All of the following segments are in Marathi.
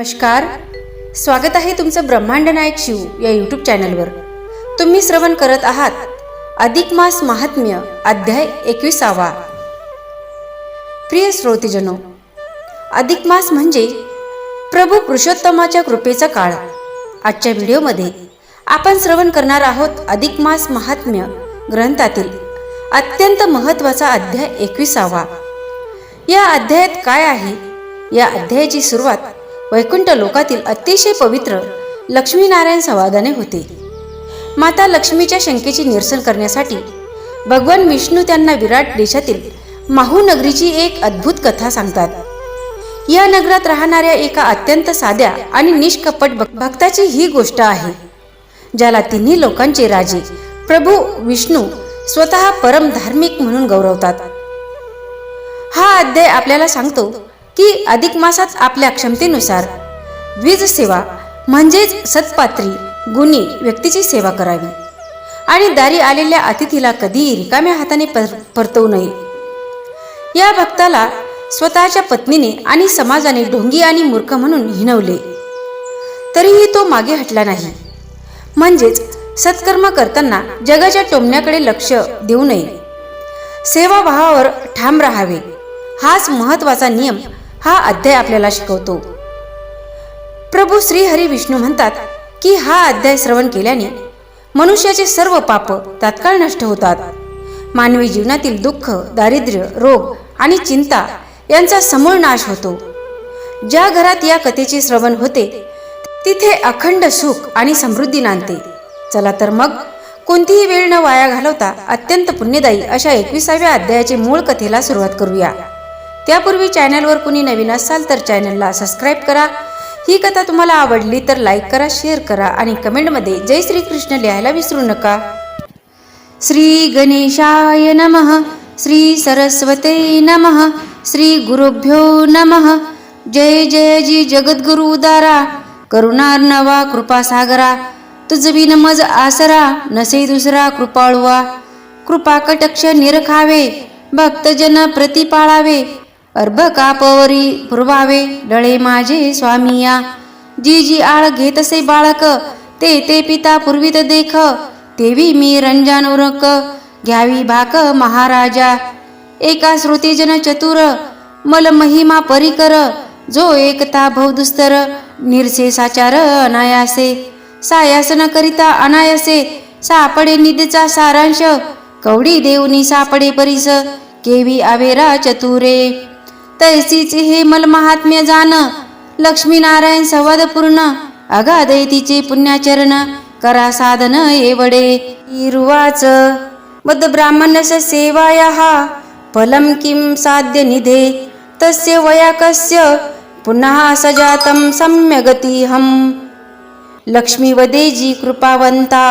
नमस्कार, स्वागत आहे तुमचं ब्रह्मांड नायक शिव या यूट्यूब चॅनलवर. तुम्ही श्रवण करत आहात अधिक मास महात्म्य अध्याय 21. प्रिय श्रोतेजनो, अधिक मास म्हणजे प्रभू पुरुषोत्तमाच्या कृपेचा काळ. आजच्या व्हिडिओमध्ये आपण श्रवण करणार आहोत अधिक मास महात्म्य ग्रंथातील अत्यंत महत्त्वाचा अध्याय 21. या अध्यायात काय आहे? या अध्यायाची सुरुवात वैकुंठ लोकातील अतिशय पवित्र लक्ष्मीनारायण संवादाने होते. माता लक्ष्मीच्या शंकेचे निरसन करण्यासाठी भगवान विष्णू त्यांना विराट देशातील माहू नगरीची एक अद्भुत कथा सांगतात. या नगरात राहणाऱ्या एका अत्यंत साध्या आणि निष्कपट भक्ताची ही गोष्ट आहे, ज्याला तिन्ही लोकांचे राजे प्रभू विष्णू स्वतः परम धार्मिक म्हणून गौरवतात. हा अध्याय आपल्याला सांगतो की अधिक मासात आपल्या क्षमतेनुसार द्विज सेवा म्हणजेच सत्पात्री गुणी व्यक्तीची सेवा करावी आणि दारी आलेल्या अतिथीला कधीही रिकाम्या हाताने परतवू नये. या भक्ताला स्वतःच्या पत्नीने आणि समाजाने ढोंगी आणि मूर्ख म्हणून हिणवले, तरीही तो मागे हटला नाही. म्हणजेच सत्कर्म करताना जगाच्या टोमण्याकडे लक्ष देऊ नये, सेवाभावावर ठाम राहावे. हाच महत्वाचा नियम हा अध्याय आपल्याला शिकवतो. प्रभू श्री हरी विष्णू म्हणतात की हा अध्याय श्रवण केल्याने मनुष्याचे सर्व पाप तात्काळ नष्ट होतात. मानवी जीवनातील दुःख, दारिद्र्य, रोग आणि चिंता यांचा समूळ नाश होतो. ज्या घरात या कथेचे श्रवण होते तिथे अखंड सुख आणि समृद्धी नांदते. चला तर मग कोणतीही वेळ न वाया घालवता अत्यंत पुण्यदायी अशा 21व्या अध्यायाचे मूळ कथेला सुरुवात करूया. त्यापूर्वी चॅनलवर कुणी नवीन असाल तर चॅनलला सबस्क्राईब करा. ही कथा तुम्हाला आवडली तर लाईक करा, शेअर करा आणि कमेंटमध्ये जय श्री कृष्ण लिहायला विसरू नका. श्री गणेशाय नमः. श्री सरस्वते नमः. श्री गुरुभ्यो नमः. जय जय जी जगद्गुरु उदारा, करुणार्णवा कृपासागरा, तुझ बिन मज आसरा, नसे दुसरा कृपाळुवा. कृपा कटक्ष निरखावे, भक्तजन प्रतिपाळावे, अर्भकापवरी पुरवावे, डळे माझे स्वामिया. जी जी आळ घेतसे बाळक, ते ते पिता पूर्वित देख, तेवी मी रंजानुरक, घ्यावी भाक महाराजा. एका श्रुतीजन चतुर, मल महिमा परिकर, जो एकता भवदुस्तर, निरसे साचार अनायासे, सायासन करिता अनायसे, सापडे निधीचा सारांश, कवडी देऊनी सापडे परीस, केवी आवेरा चतुरे. तैसीच हे मल महात्म्य जान, लक्ष्मीनारायण संवाद पूर्ण, अगाधैतीचे पुण्याचरण, करा साधन एवढे. रुवाच मद ब्राह्मणस सेवाया, फलम किम साध्य निधे, तस्य वया कस्य, पुनः सजातम सम्यगतिहम. लक्ष्मी वदेजी कृपावंता,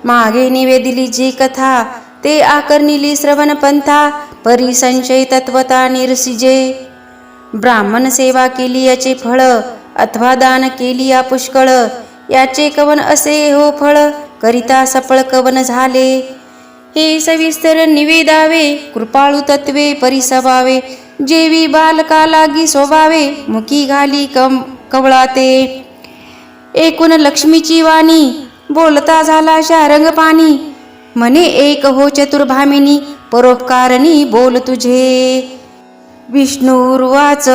मागे निवेदिली जी कथा, ते आकर्णिली श्रवण पंथा, परिसंशय तत्वता निरसिजे. ब्राह्मण सेवा केली याचे फळ, अथवा दान केली या पुष्कळ, याचे कवन असे हो फळ, करिता सफळ कवन झाले. हे सविस्तर निवेदावे, कृपाळू तत्वे परिसवावे, जेवी बालका लागी स्वभावे, मुखी घाली कवळाते. एकूण लक्ष्मीची वाणी, बोलता झाला शारंग पाणी, म्हणे एक हो चतुर्भामिनी, परोपकारणी बोल तुझे. विष्णुर्वाच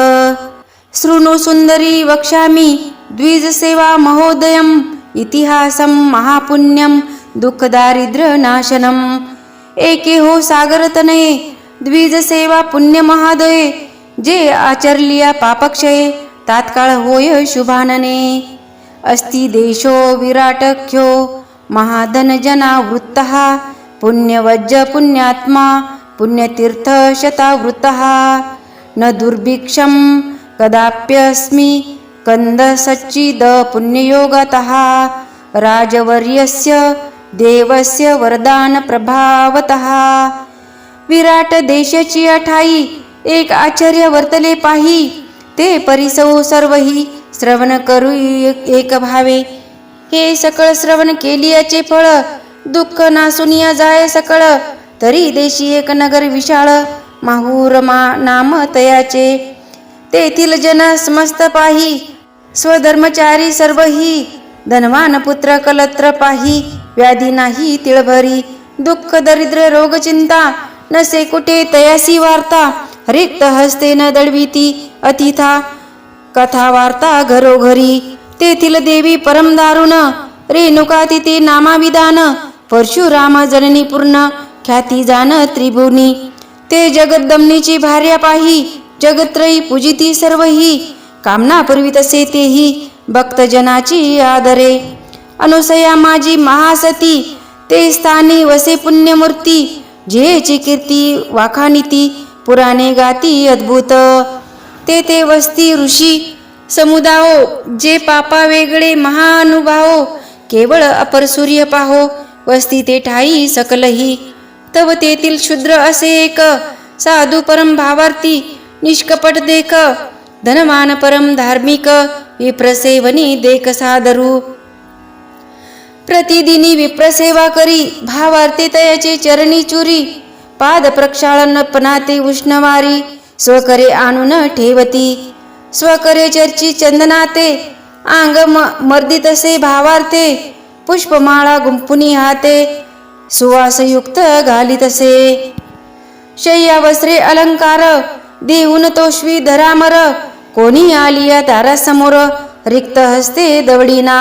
शृणु सुंदरी वक्ष्यामि, द्विज सेवा महोदयम, इतिहासम महापुण्यम, दुःख दारिद्र्य नाशनम. एके हो सागरतनये, द्विज सेवा पुण्य महादये, जे आचरलिया पापक्षये, तात्काळ होय शुभानने. अस्ति देशो विराटख्यो, महाधनजना वृत्तः, पुण्यवज्ज पुण्यात्मा, पुण्यतीर्थ शतावृत्तः. न दुर्भिक्षं कदाप्यस्मि, कंद सच्चिद पुण्ययोगतः, राजवर्यस्य देवस्य वरदान प्रभावतः. विराट देशाची अठाई, एक आचार्य वर्तले पाही, ते परिसौ सर्वही, श्रवण करू एक भावे. हे सकळ श्रवण केलियाचे फळ, दुःख नासुनिया जाय सकळ, तरी देशी एक नगर विशाळ, माहूर नाम तयाचे. तेथील जन समस्त पाही, स्वधर्मचारी सर्व ही धनवान पुत्र कलत्र पाही व्याधी नाही तिळभरी दुःख दरिद्र रोग चिंता नसे कुठे तयासी वार्ता रिक्त हस्ते न दळविती अतिथा कथा वार्ता घरोघरी तेथील देवी परम दारुण रेणुका तिथे नामाविधान परशुराम जननी पूर्ण ख्याती जाण त्रिभुवनी ते जगदम्नीची भार्या पाही जगत्रयी पूजिती सर्व ही कामना पूर्वी तसे तेही भक्तजनाची आदरे अनुसया माझी महासती ते स्थानी वसे पुण्यमूर्ती जेची कीर्ती वाखानिती पुराणे गाती अद्भुत ते वस्ती ऋषी समुदायो जे पापा वेगळे महानुभावो केवळ अपर सूर्य पाहो वस्ती ते ठाई सकलही तव तेथील शूद्र असे एक साधू परम भावार्थी निष्कपट देख धनवान परम धार्मिक विप्रसेवनी देख सादरू प्रतिदिनी विप्रसेवा करी भावार्थे तयाचे चरणी चुरी पाद प्रक्षालन पनाते उष्णवारी स्वकरे आणून ठेवती स्वकरे चर्ची चंदनाते आंग मर्दितसे भावार्थे पुष्पमाळा गुंपुनी हाते सुवासयुक्त घालितसे शय्या वस्त्रे अलंकार देऊन तोष्वी धरामर कोणी आलिया दारासमोर रिक्त हस्ते दवडीना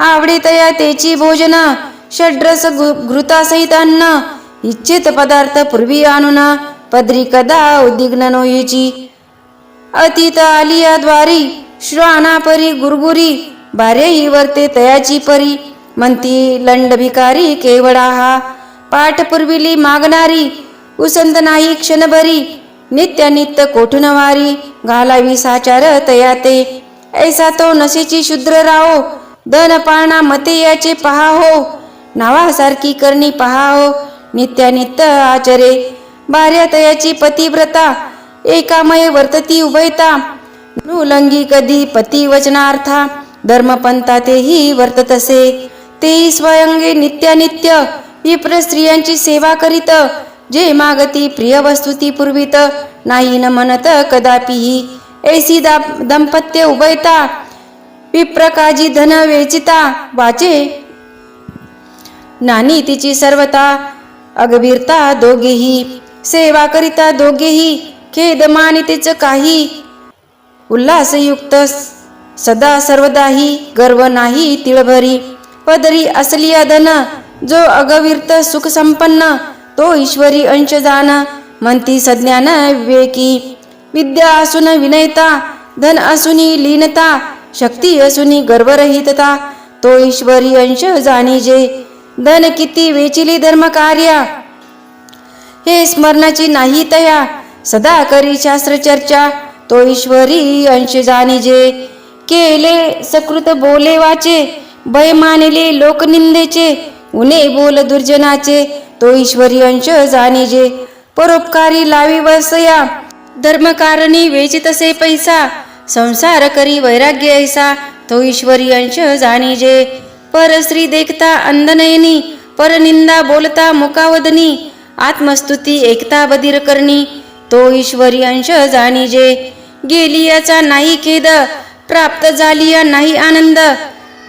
आवडे तया तेची भोजन षड्रस घृतासहित अन्न इच्छित पदार्थ पूर्वी आणून पदरी कदा उद्विग्न नोयची अतीत आलिया द्वारी श्वानापरी गुरगुरी बारेही वर्ते तयाची परी म्हणती लंड भिकारी केवळा हा पाठ पुरविली मागणारी उसंत नाही क्षणभरी नित्यानित्य कोठुनवारी घालावी साचार तयाते ऐसा तो नशेची शूद्र राहो दन पाळणा मते याचे पहा हो नावासारखी करणी पहा हो नित्यानित्य आचरे भार्या तयाची पतिव्रता एकामय वर्तती उभयता नुलंगी कधी पती वचनार्था धर्मपंथा तेही वर्ततसे तेही स्वयंगे नित्यानित्य विप्र स्त्रियांची सेवा करीत जे मागती प्रिय वस्तुती पूर्वित नाही न म्हणत कदापिही ऐसी दंपत्य उभयता विप्रकाजी धन वेचिता वाचे नानी तिची सर्वता अगवीरता दोघेही सेवा करिता दोघेही खेद मानितेच काही उल्हासयुक्त सदा सर्वदाही गर्व नाही तिळभरी पदरी असली धन जो अगवीर्त सुख संपन्न तो ईश्वरी अंश जाण म्हणती सज्ञान विवेकी विद्या असून विनयता धन असूनी लीनता शक्ती असूनी गर्वरहितता तो ईश्वरी अंश जाणीजे धन किती वेचिली धर्म कार्या हे स्मरणाची नाही तया सदा करी शास्त्र चर्चा तो ईश्वरी अंश जाणीजे केले सकृत बोले वाचे भय मानले लोकनिंदेचे उने बोल दुर्जनाचे तो ईश्वरी अंश जाणीजे परोपकारी लावी वसया धर्मकारणी वेचितसे पैसा संसार करी वैराग्य ऐसा तो ईश्वरी अंश जाणीजे परस्त्री देखता अंधनयनी परनिंदा बोलता मुकावदनी आत्मस्तुती एकता बधीर करणी तो ईश्वरी अंश जाणीजे गेली याचा नाही खेद प्राप्त झाली या नाही आनंद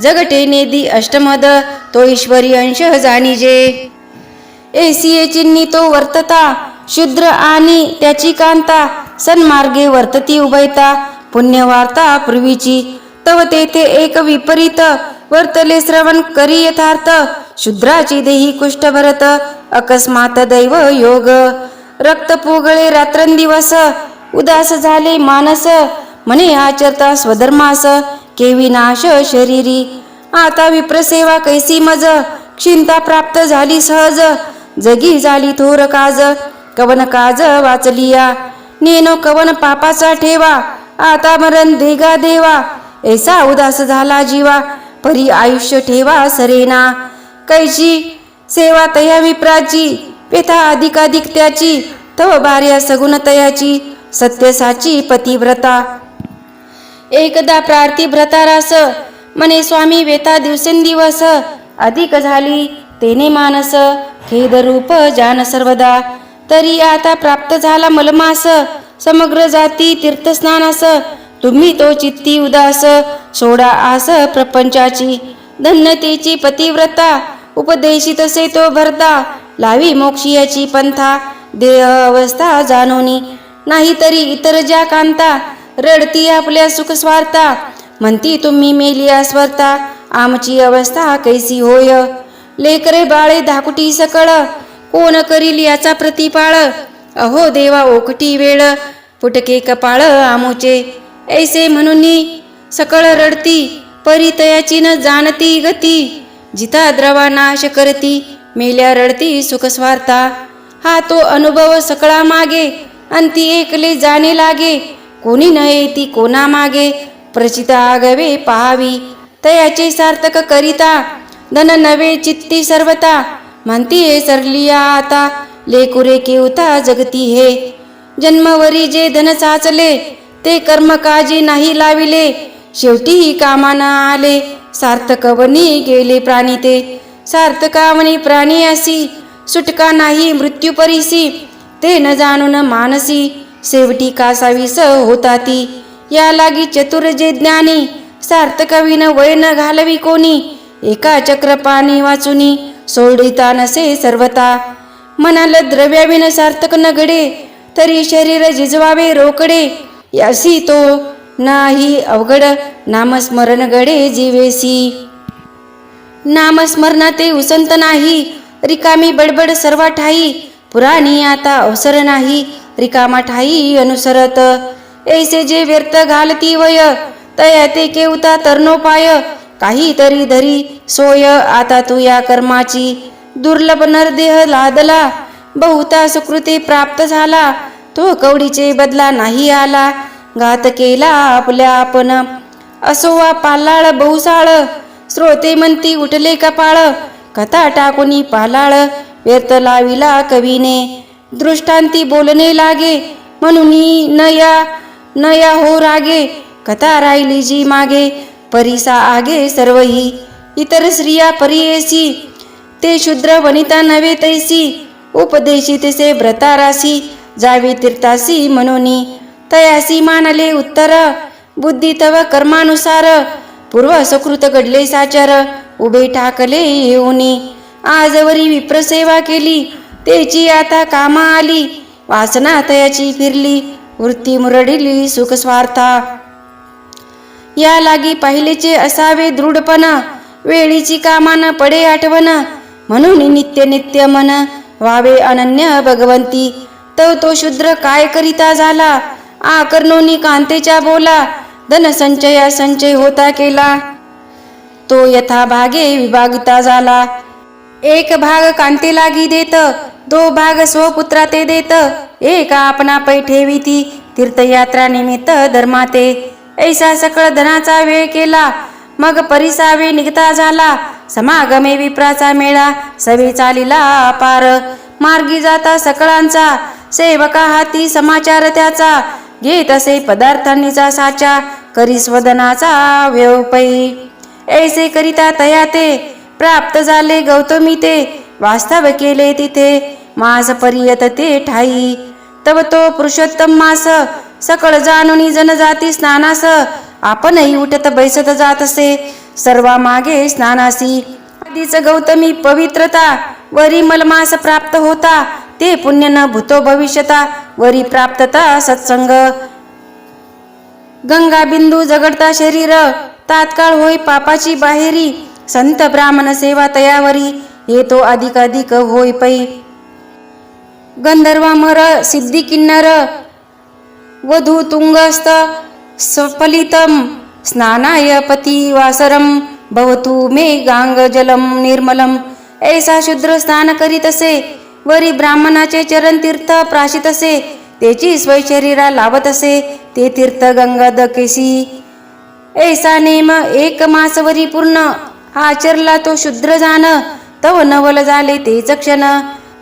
जगटे नेदी अष्टमद तो ईश्वरी अंश जाणीजे ऐसी चिन्नी तो वर्तता शूद्र आणि त्याची कांता सन्मार्गे वर्तती उभयता पुण्यवार्ता पूर्वीची तव तेथे एक विपरीत वर्तले श्रवण करी यथार्थ शूद्राची देही कुष्ठ भरत अकस्मात दैव योग रक्त पोगळे रात्रंदिवस उदास झाले मानस म्हणे आचरता स्वधर्मास केवी नाश शरीरी आता विप्रसेवा कैसी मज क्षिंता प्राप्त झाली सहज जगी झाली थोर काज कवन काज वाचलिया नेनो कवन पापाचा ठेवा आता मरण देगा देवा ऐसा उदास झाला जीवा परी आयुष्य ठेवा सरेना कैची सेवा तया विप्राची व्यथा अधिकाधिक त्याची तव भार्या सगुण तयाची सत्यसाची पतिव्रता एकदा प्रार्थी भ्रतारास मने स्वामी व्यथा दिवसेंदिवस अधिक झाली तेने मानस खेद रूप जान सर्वदा तरी आता प्राप्त झाला मलमास समग्र जाती तीर्थस्नानास तुम्ही तो चित्ती उदास, सोडा आस प्रपंचाची. धन्यतेची पतिव्रता, उपदेशित से तो भरता. लावी मोक्षीयाची पंथा, देह अवस्था जाणोनी. नाहीतरी इतर ज्या कांता, रडती आपल्या सुख स्वार्था. म्हणती तुम्ही मेलिया स्वर्ता, आमची अवस्था कैसी होय. लेकरे बाळे धाकुटी सकळ, कोण करील याचा प्रतिपाळ. अहो देवा ओकटी वेळ, फुटके कपाळ आमुचे. ऐसे म्हणून सकळ रडती, परितयाची न जाणती गती. जिता द्रवा नाश करती, मेल्या रडती सुख स्वार्था. हा तो अनुभव सकळा मागे, अंती एकले जाणे लागे. कोणी न येती कोणा मागे, प्रचित आगवे पाहावी. तयाचे सार्थक करिता, धन नवे चित्ती सर्वता. म्हणती हे सरलिया आता, लेकुरे केवता जगती हे. जन्मवरी जे धन साचले, ते कर्म काजी नाही लाविले. शेवटी कामाना आले, सार्थकवनी गेले प्राणी ते. सार्थकावनी प्राणी असी, सुटका नाही मृत्यू परिसी. ते न जाणून मानसी, शेवटी कासावीस होता ती. या लागी चतुर जे ज्ञानी, सार्थकविन वय न घालवी कोणी. एका चक्रपाणी वाचुनी, सोडिता नसे सर्वता. मनाला द्रव्याविन सार्थक न घडे, तरी शरीर जिजवावे रोकडे. यासी तो नाही अवघड, नामस्मरण घडे जीवेसी. नामस्मरणा ते उसंत नाही, रिकामी बडबड सर्व ठाई. पुराणी आता अवसर नाही, रिकामा ठाई अनुसरत. ऐसे जे व्यर्थ घालती वय, तया ते केवता तरणोपाय. काही तरी धरी सोय, आता तू या कर्माची. दुर्लभ नरदेह लादला, बहुता सुकृते प्राप्त झाला. तो कवडीचे बदला नाही आला, घात केला आपल्या आपण. असोवा पालाळ बहुसाळ, श्रोते म्हणती उठले कपाळ. कथा टाकुनी पालाळ, व्यर्थ लाविला कवीने. दृष्टांती बोलणे लागे, म्हणून न या हो रागे. कथा राहिली जी मागे, परिसा आगे सर्वही. इतर स्त्रिया परियेसी, ते शूद्र वनिता नव्हे तैसी. उपदेशी तसे व्रतारासी, जावे तीर्थासी म्हणूनी. तयासी मानले उत्तर, बुद्धी तव कर्मानुसार. पूर्व सुकृत घडले साचार, उभे ठाकले येऊनी. आजवरी विप्रसेवा केली, तेची आता कामा आली. वासना तयाची फिरली, वृत्ती मुरडिली सुख स्वार्था. या लागी पाहिलेचे असावे दृढपण, वेळीची कामान पडे आठवण. म्हणून नित्य नित्य मन, व्हावे अनन्य भगवंती. तो शूद्र काय करिता झाला, आकर्णोनी कांतेच्या बोला. धन संचया संचय होता केला, तो यथा भागे विभागिता झाला. एक भाग कांते लागी देत, दो भाग स्वपुत्रा ते देत. एक आपणा पै ठेविती, तीर्थयात्रा निमित्त धर्माते. ऐसा सकळ धनाचा वेळ केला, मग परिसावे निघता झाला. समागमे विप्राचा मेळा, सवे चालिला अपार. मार्गी जाता सकळांचा, सेवका हाती समाचार त्याचा. घेत असे पदार्थांनीचा साचा, करी स्वदनाचा व्यवपै. ऐसे करिता तया ते, प्राप्त झाले गौतमी ते. वास्तव केले तिथे, मास परियत ते ठाई. तव तो पुरुषोत्तम मास, सकळ जाणुनी जनजाती स्नानास. आपणही उठत बैसत जात असे, सर्वा मागे स्नानासी. आधीच गौतमी पवित्रता, वरी मलमास प्राप्त होता. ते पुण्य न भूतो भविष्यता, वरी प्राप्तता सत्संग. गंगा बिंदू जगडता शरीर, तात्काळ होय पापाची बाहेरी. संत ब्राह्मण सेवा तयावरी, येतो अधिक अधिक होय पै. गंधर्वामर सिद्धी किन्नर, वधू तुंगस्त सफलितम. स्नानाय पती वासरम, भवतु मे गांग जलम निर्मलम. ऐसा शूद्र स्नान करीत असे, वरी ब्राह्मणाचे चरण तीर्थ प्राशित असे. त्याची स्वय शरीरा लावत असे, ते तीर्थ गंगाद केसी. ऐसा नेम एक मासवरी पूर्ण, आचरला तो शूद्र जाण. तव नवल झाले तेच क्षण,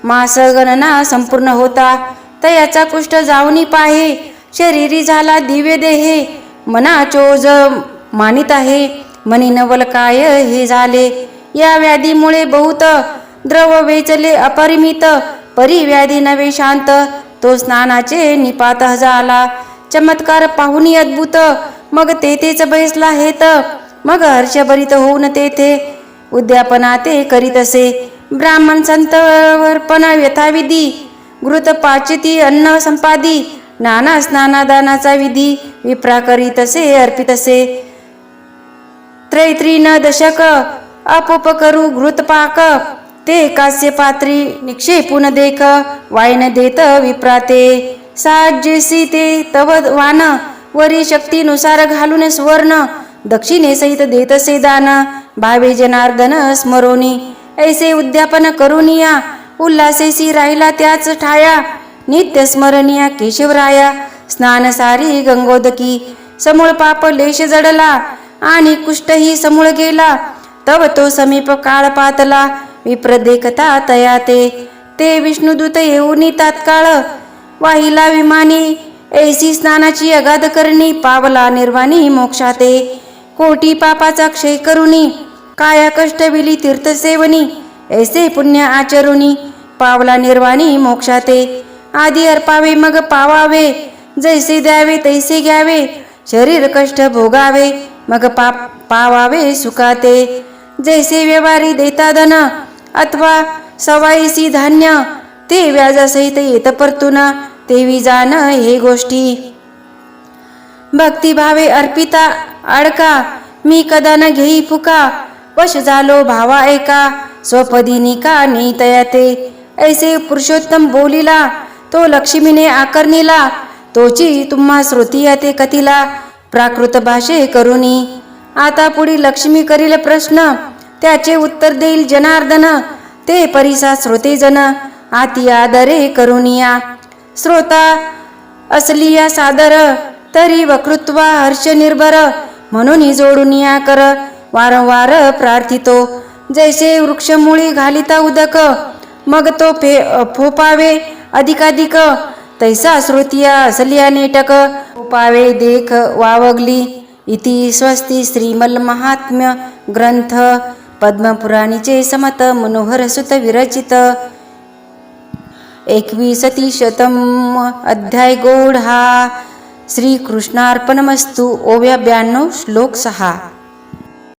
मास गणना संपूर्ण होता. तयाचा कुष्ठ जाऊनी पाहे, शरीरी झाला दिव्य देहे. मना चोज मानित आहे, मनी नवल काय हे झाले. या व्याधीमुळे बहुत, द्रव वेचले अपरिमित. परी व्याधी नवे शांत, तो स्नानाचे निपात झाला. चमत्कार पाहुनी अद्भुत, मग तेथेच बैसला हेत, मग हर्षभरित होऊन तेथे उद्यापना ते करीत असे. ब्राह्मण संत वर्पण यथाविधी, घृत पाचिती अन्न संपादी, नाना स्नानादानाचा विधी विप्रा करीत असे अर्पित असे. त्रैत्रीन दशक आपोप करू घृत पाक, ते कास्य पात्री निक्षेपून देख, वायन देत विप्राते. साजेसी ते तव वान, वरी शक्तीनुसार घालून सुवर्ण, दक्षिणे सहित देत असे दान, भावे जनार्दन स्मरोनी. ऐसे उद्यापन करुनिया, उल्हासेसी राहिला त्याच ठाया, नित्य स्मरणीया केशवराया. स्नान सारी गंगोदकी, समूळ पाप लेश जडला, आणि कुष्ठही समूळ गेला, तव तो समीप काळ पातला. विप्र देखता तया ते विष्णुदूत येऊनी तात्काळ, वाहिला विमानी ऐसी स्नानाची अगाध करणी, पावला निर्वाणी मोक्षाते. कोटी पापाचा क्षय करुनी, काया कष्ट विली तीर्थसेवनी, ऐसे पुण्य आचरुनी, पावला निर्वाणी मोक्षाते. आधी अर्पावे मग पावावे, जैसे द्यावे तैसे घ्यावे, शरीर कष्ट भोगावे मग पावावे सुखाते. जैसे व्यवहारी देता धन, अथवा सवाईसी धान्य, ते व्याजासहित येत परतून, तेवी जाण हे गोष्टी. भक्तिभावे अर्पिता अडका, मी कदा न घेई फुका, वश झालो भावा एका, स्वपदीनी का नीतया ते. ऐसे पुरुषोत्तम बोलिला, तो लक्ष्मीने आकर्णिला, तोची तुम्हा श्रुती ते कथिला, प्राकृत भाषे करुनी. आता पुढी लक्ष्मी करील प्रश्न, त्याचे उत्तर देईल जनार्दन, ते परिसा श्रोतेजन, आती आदरे करुनिया. श्रोता असलिया सादर, तरी वक्तृत्वा हर्ष निर्भर, म्हणून जोडुनिया कर, वारंवार प्रार्थितो. जैसे वृक्षमुळी घालिता उदक, मग तो फोपावे अधिकाधिक, तैसा श्रोतिया असलिया नेटक, फोपावे देख वावगली. इति स्वस्ती श्रीमल महात्म्य ग्रंथ पद्मपुराणीचे समत मनोहर सुत विरचित. 21 अध्याय गौड हा. श्रीकृष्णार्पणमस्तु. ओव्या 92 श्लोक 6.